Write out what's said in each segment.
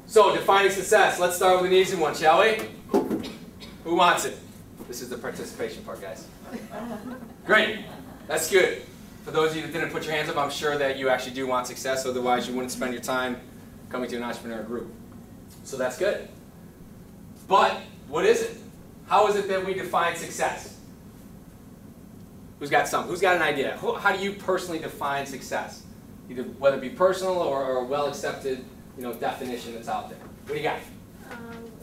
So, defining success. Let's start with an easy one, shall we? Who wants it? This is the participation part, guys. Great. That's good. For those of you that didn't put your hands up, I'm sure that you actually do want success. Otherwise, you wouldn't spend your time coming to an entrepreneur group. So that's good. But what is it? How is it that we define success? Who's got some? Who's got an idea? How do you personally define success? Either whether it be personal or a well-accepted, definition that's out there. What do you got?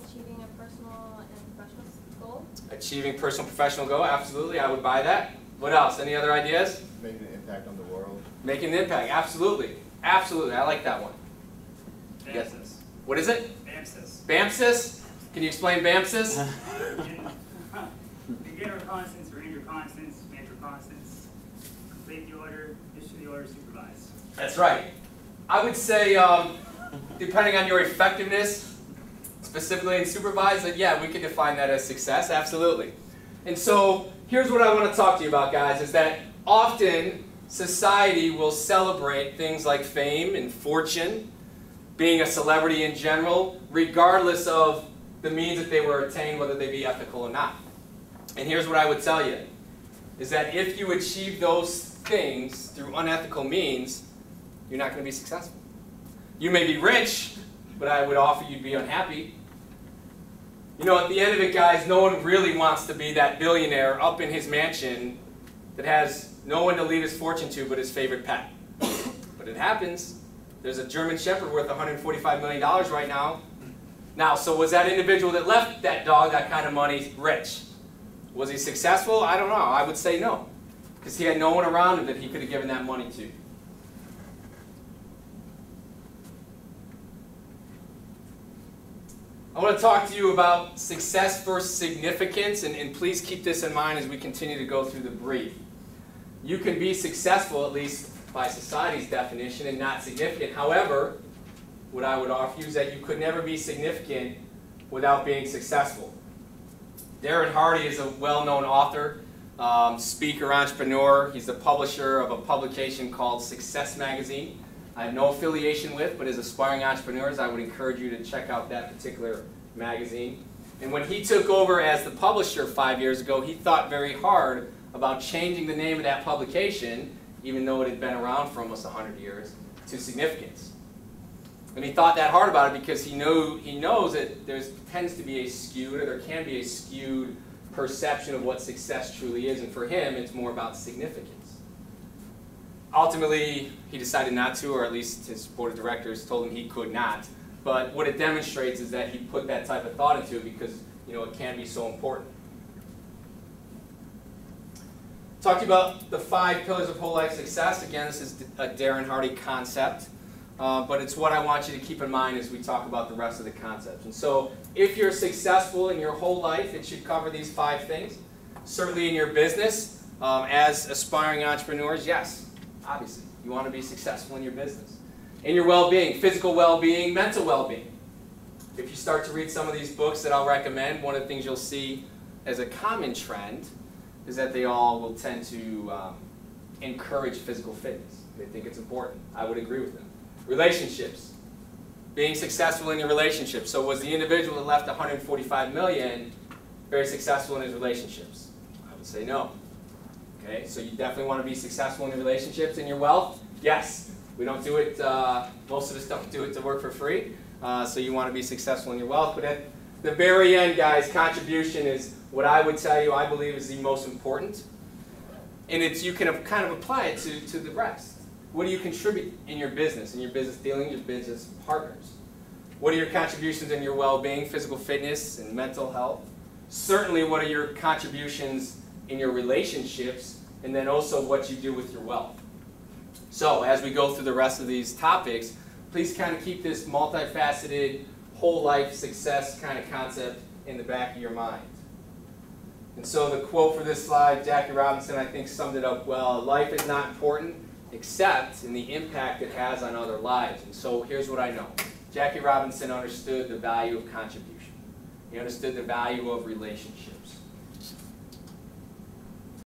Achieving a personal and professional goal. Achieving personal and professional goal, absolutely. I would buy that. What else? Any other ideas? Making an impact on the world. Making an impact, absolutely. Absolutely, I like that one. BAMSIS. Yes. What is it? BAMSIS. BAMSIS? Can you explain BAMSIS? Begin reconnaissance, arrange reconnaissance, manage reconnaissance, complete the order, issue the order, supervise. That's right. I would say, depending on your effectiveness, specifically in supervise, that yeah, we could define that as success, absolutely. And so, here's what I want to talk to you about, guys, is that often society will celebrate things like fame and fortune, being a celebrity in general, regardless of the means that they were attained, whether they be ethical or not. And here's what I would tell you, is that if you achieve those things through unethical means, you're not going to be successful. You may be rich, but I would offer you to be unhappy. At the end of it, guys, no one really wants to be that billionaire up in his mansion that has no one to leave his fortune to but his favorite pet. But it happens. There's a German Shepherd worth $145 million right now. Now, so was that individual that left that dog that kind of money rich? Was he successful? I don't know. I would say no. Because he had no one around him that he could have given that money to. I want to talk to you about success versus significance, and please keep this in mind as we continue to go through the brief. You can be successful, at least by society's definition, and not significant. However, what I would offer you is that you could never be significant without being successful. Darren Hardy is a well-known author, speaker, entrepreneur. He's the publisher of a publication called Success Magazine. I have no affiliation with, but as aspiring entrepreneurs, I would encourage you to check out that particular magazine. And when he took over as the publisher 5 years ago, he thought very hard about changing the name of that publication, even though it had been around for almost 100 years, to Significance. And he thought that hard about it because he knows that there tends to be a skewed, or there can be a skewed perception of what success truly is, and for him, it's more about significance. Ultimately, he decided not to, or at least his board of directors told him he could not. But what it demonstrates is that he put that type of thought into it because it can be so important. Talk to you about the 5 pillars of whole life success. Again, this is a Darren Hardy concept, but it's what I want you to keep in mind as we talk about the rest of the concepts. And so, if you're successful in your whole life, it should cover these 5 things. Certainly in your business, as aspiring entrepreneurs, yes. Obviously, you want to be successful in your business. In your well-being, physical well-being, mental well-being. If you start to read some of these books that I'll recommend, one of the things you'll see as a common trend is that they all will tend to encourage physical fitness. They think it's important. I would agree with them. Relationships. Being successful in your relationships. So was the individual that left $145 million very successful in his relationships? I would say no. Okay, so you definitely want to be successful in your relationships and your wealth? Yes. We don't do it, most of us don't do it to work for free. So you want to be successful in your wealth. But at the very end, guys, contribution is what I would tell you I believe is the most important. And you can kind of apply it to the rest. What do you contribute in your business dealings, your business partners? What are your contributions in your well-being, physical fitness, and mental health? Certainly, what are your contributions in your relationships, and then also what you do with your wealth. So as we go through the rest of these topics, please kind of keep this multifaceted, whole life success kind of concept in the back of your mind. And so the quote for this slide, Jackie Robinson, I think summed it up well. Life is not important except in the impact it has on other lives. And so here's what I know. Jackie Robinson understood the value of contribution. He understood the value of relationships.